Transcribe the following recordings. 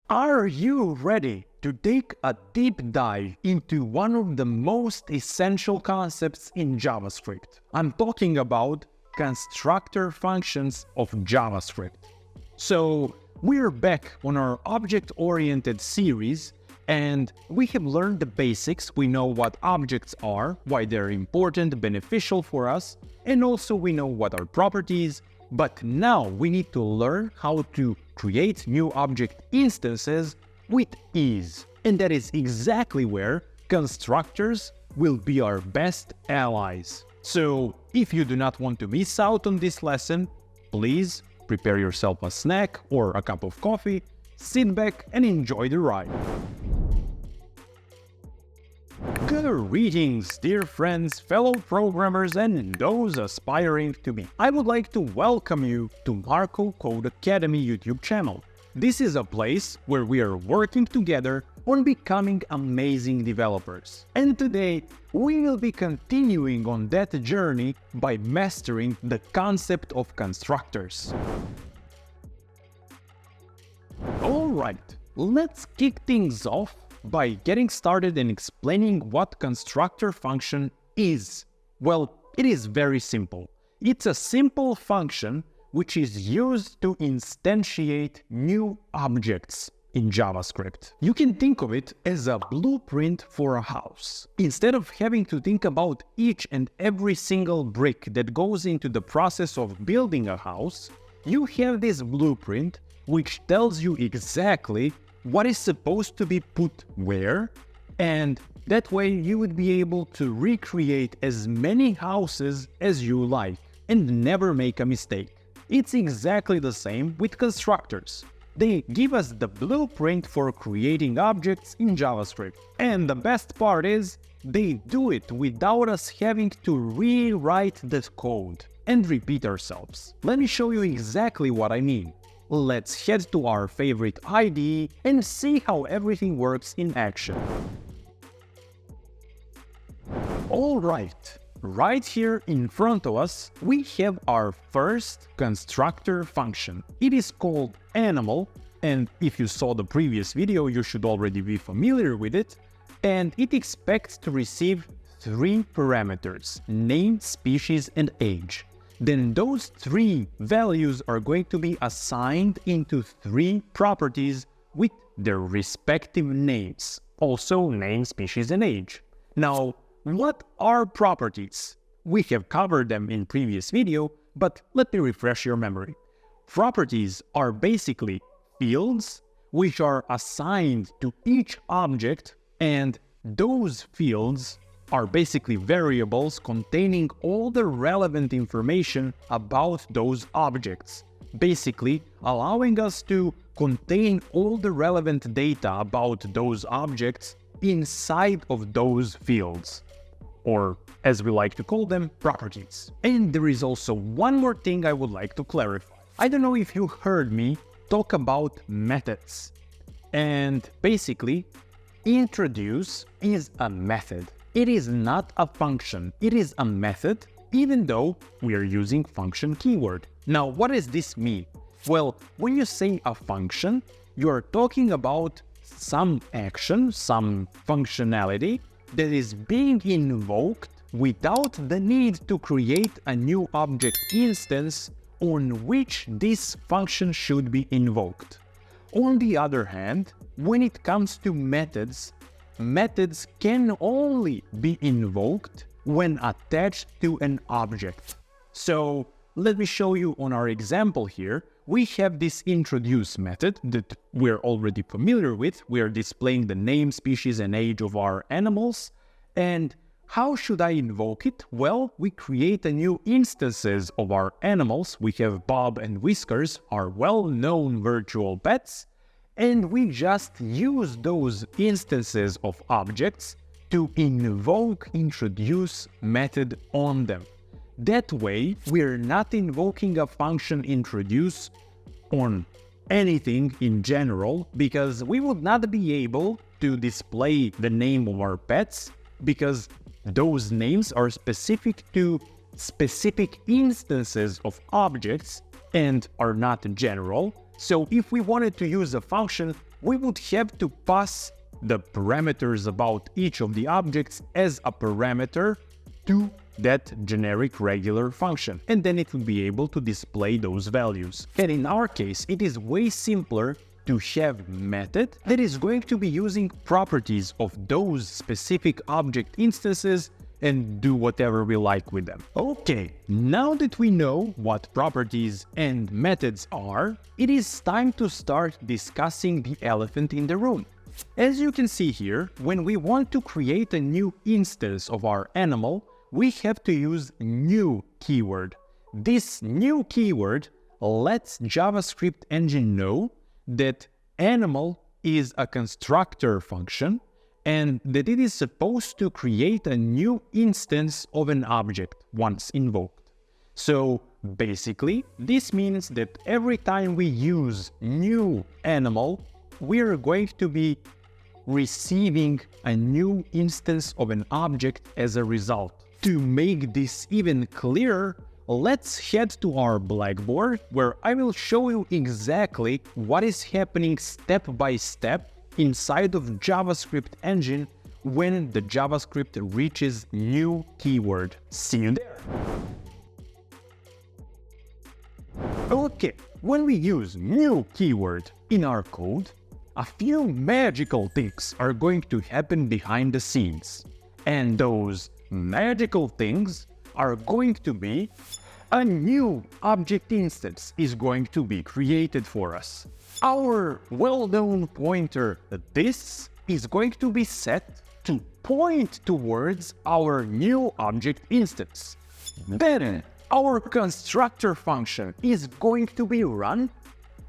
Are you ready to take a deep dive into one of the most essential concepts in JavaScript? I'm talking about constructor functions of JavaScript. So we're back on our object-oriented series, and we have learned the basics. We know what objects are, why they're important, beneficial for us, and also we know what are properties. But now we need to learn how to create new object instances with ease. And that is exactly where constructors will be our best allies. So if you do not want to miss out on this lesson, please prepare yourself a snack or a cup of coffee, sit back and enjoy the ride. Greetings, dear friends, fellow programmers, and those aspiring to be. I would like to welcome you to Marco Code Academy YouTube channel. This is a place where we are working together on becoming amazing developers. And today, we will be continuing on that journey by mastering the concept of constructors. Alright, let's kick things off by getting started and explaining what constructor function is. Well, it is very simple. It's a simple function which is used to instantiate new objects in JavaScript. You can think of it as a blueprint for a house. Instead of having to think about each and every single brick that goes into the process of building a house, you have this blueprint which tells you exactly what is supposed to be put where, and that way you would be able to recreate as many houses as you like and never make a mistake. It's exactly the same with constructors. They give us the blueprint for creating objects in JavaScript. And the best part is, they do it without us having to rewrite the code and repeat ourselves. Let me show you exactly what I mean. Let's head to our favorite IDE and see how everything works in action. Alright, right here in front of us, we have our first constructor function. It is called animal, and if you saw the previous video, you should already be familiar with it. And it expects to receive 3 parameters: name, species, and age. Then those 3 values are going to be assigned into 3 properties with their respective names. Also name, species, and age. Now, what are properties? We have covered them in previous video, but let me refresh your memory. Properties are basically fields which are assigned to each object, and those fields are basically variables containing all the relevant information about those objects, basically allowing us to contain all the relevant data about those objects inside of those fields, or as we like to call them, properties. And there is also one more thing I would like to clarify. I don't know if you heard me talk about methods, and basically introduce is a method. It is not a function, it is a method, even though we are using function keyword. Now, what does this mean? Well, when you say a function, you are talking about some action, some functionality that is being invoked without the need to create a new object instance on which this function should be invoked. On the other hand, when it comes to methods, methods can only be invoked when attached to an object. So let me show you on our example here. We have this introduce method that we're already familiar with. We're displaying the name, species, and age of our animals. And how should I invoke it? Well, we create a new instances of our animals. We have Bob and Whiskers, our well-known virtual pets. And we just use those instances of objects to invoke introduce method on them. That way, we're not invoking a function introduce on anything in general, because we would not be able to display the name of our pets, because those names are specific to specific instances of objects and are not general. So if we wanted to use a function, we would have to pass the parameters about each of the objects as a parameter to that generic regular function, and then it will be able to display those values. And in our case, it is way simpler to have a method that is going to be using properties of those specific object instances and do whatever we like with them. Okay, now that we know what properties and methods are, it is time to start discussing the elephant in the room. As you can see here, when we want to create a new instance of our animal, we have to use new keyword. This new keyword lets JavaScript engine know that animal is a constructor function and that it is supposed to create a new instance of an object once invoked. So basically, this means that every time we use new animal, we are going to be receiving a new instance of an object as a result. To make this even clearer, let's head to our Blackboard, where I will show you exactly what is happening step by step inside of JavaScript engine when the JavaScript reaches new keyword. See you there. Okay, when we use new keyword in our code, a few magical things are going to happen behind the scenes. And those magical things are going to be a new object instance is going to be created for us. Our well-known pointer, this, is going to be set to point towards our new object instance. Then our constructor function is going to be run,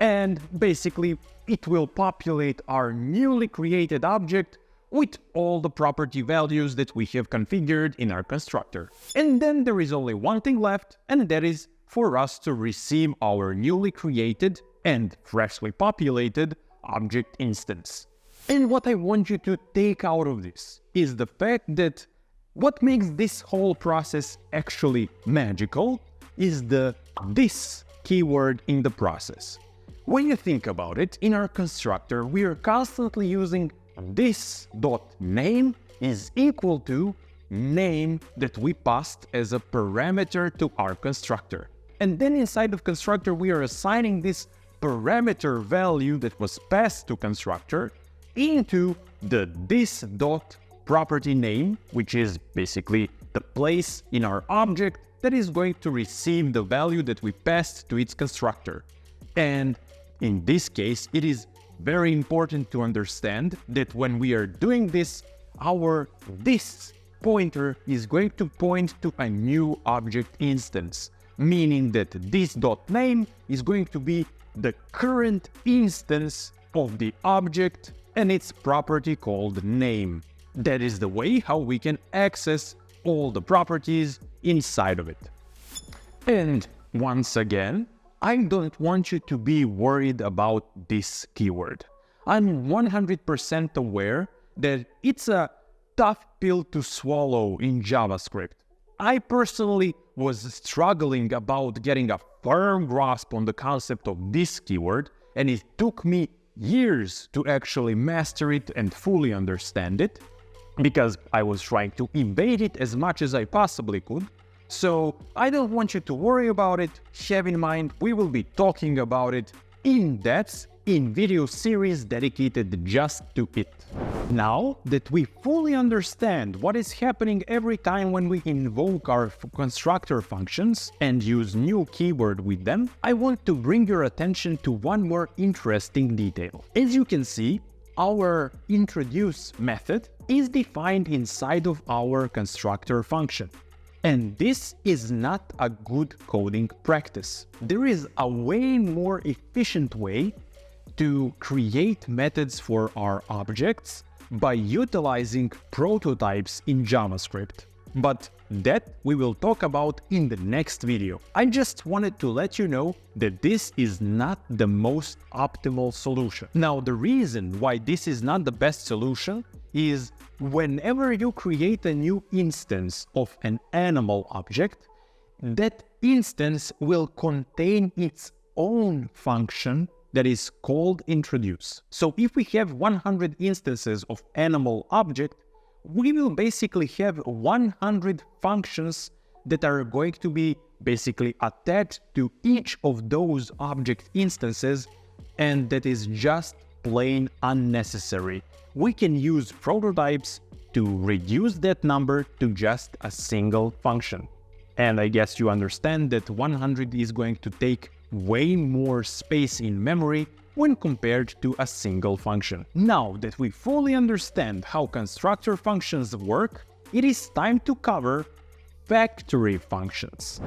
and basically it will populate our newly created object with all the property values that we have configured in our constructor. And then there is only one thing left, and that is for us to receive our newly created and freshly populated object instance. And what I want you to take out of this is the fact that what makes this whole process actually magical is the this keyword in the process. When you think about it, in our constructor, we are constantly using this dot name is equal to name that we passed as a parameter to our constructor. And then inside of constructor, we are assigning this parameter value that was passed to constructor into the this dot property name, which is basically the place in our object that is going to receive the value that we passed to its constructor. And in this case, it is very important to understand that when we are doing this, our this pointer is going to point to a new object instance, meaning that this dot name is going to be the current instance of the object and its property called name. That is the way how we can access all the properties inside of it. And once again, I don't want you to be worried about this keyword. I'm 100% aware that it's a tough pill to swallow in JavaScript. I personally was struggling about getting a firm grasp on the concept of this keyword, and it took me years to actually master it and fully understand it, because I was trying to evade it as much as I possibly could. So I don't want you to worry about it. Have in mind, we will be talking about it in depth in video series dedicated just to it. Now that we fully understand what is happening every time when we invoke our constructor functions and use new keyword with them, I want to bring your attention to one more interesting detail. As you can see, our introduce method is defined inside of our constructor function. And this is not a good coding practice. There is a way more efficient way to create methods for our objects by utilizing prototypes in JavaScript. But that we will talk about in the next video. I just wanted to let you know that this is not the most optimal solution. Now, the reason why this is not the best solution is whenever you create a new instance of an animal object, that instance will contain its own function that is called introduce. So if we have 100 instances of animal object, we will basically have 100 functions that are going to be basically attached to each of those object instances, and that is just plain unnecessary. We can use prototypes to reduce that number to just a single function. And I guess you understand that 100 is going to take way more space in memory when compared to a single function. Now that we fully understand how constructor functions work, it is time to cover factory functions.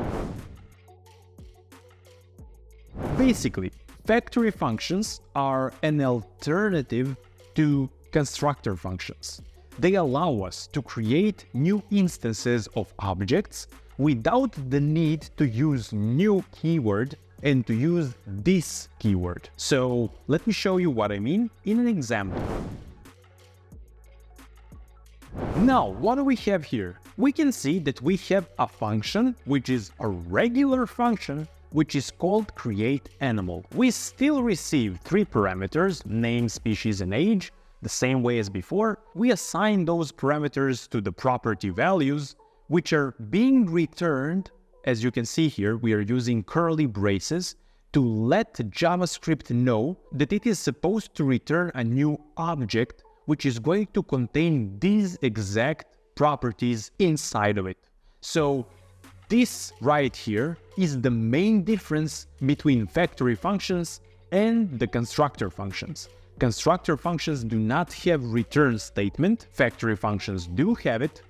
Basically, factory functions are an alternative to constructor functions. They allow us to create new instances of objects without the need to use new keyword and to use this keyword. So let me show you what I mean in an example. Now, what do we have here? We can see that we have a function, which is a regular function, which is called createAnimal. We still receive 3 parameters, name, species, and age, the same way as before. We assign those parameters to the property values, which are being returned. As you can see here, we are using curly braces to let JavaScript know that it is supposed to return a new object which is going to contain these exact properties inside of it. So this right here is the main difference between factory functions and the constructor functions. Constructor functions do not have return statement, factory functions do have it.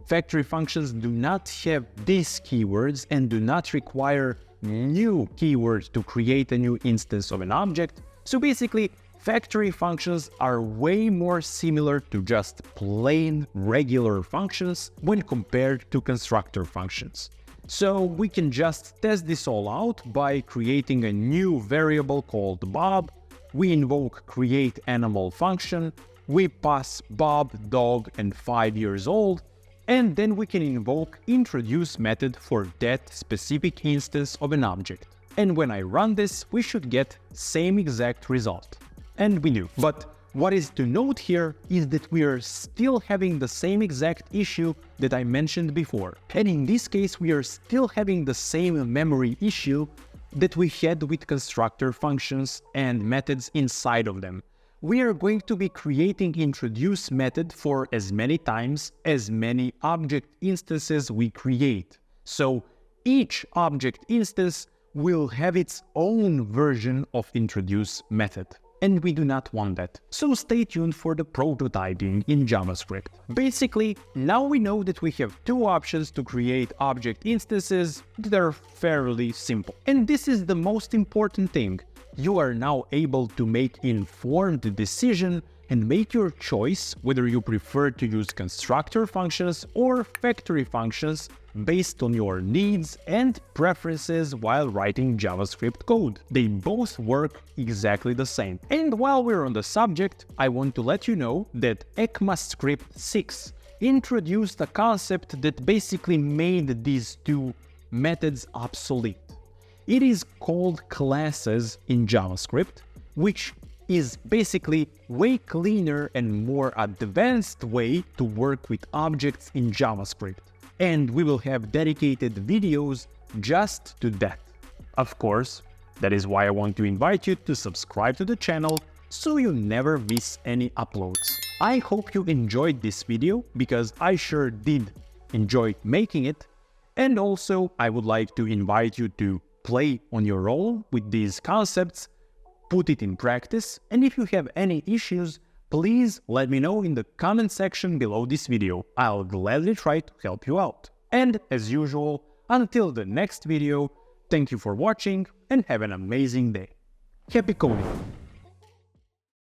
Factory functions do not have these keywords and do not require new keywords to create a new instance of an object. So basically, factory functions are way more similar to just plain regular functions when compared to constructor functions. So we can just test this all out by creating a new variable called Bob. We invoke createAnimal function. We pass Bob, dog, and 5 years old. And then we can invoke introduce method for that specific instance of an object. And when I run this, we should get same exact result. And we do. But what is to note here is that we are still having the same exact issue that I mentioned before. And in this case, we are still having the same memory issue that we had with constructor functions and methods inside of them. We are going to be creating introduce method for as many times as many object instances we create. So each object instance will have its own version of introduce method. And we do not want that. So stay tuned for the prototyping in JavaScript. Basically, now we know that we have 2 options to create object instances that are fairly simple. And this is the most important thing. You are now able to make informed decision and make your choice whether you prefer to use constructor functions or factory functions based on your needs and preferences while writing JavaScript code. They both work exactly the same. And while we're on the subject, I want to let you know that ECMAScript 6 introduced a concept that basically made these 2 methods obsolete. It is called classes in JavaScript, which is basically way cleaner and more advanced way to work with objects in JavaScript. And we will have dedicated videos just to that. Of course, that is why I want to invite you to subscribe to the channel so you never miss any uploads. I hope you enjoyed this video because I sure did enjoy making it. And also, I would like to invite you to play on your own with these concepts, put it in practice, and if you have any issues, please let me know in the comment section below this video. I'll gladly try to help you out. And as usual, until the next video, thank you for watching and have an amazing day. Happy coding!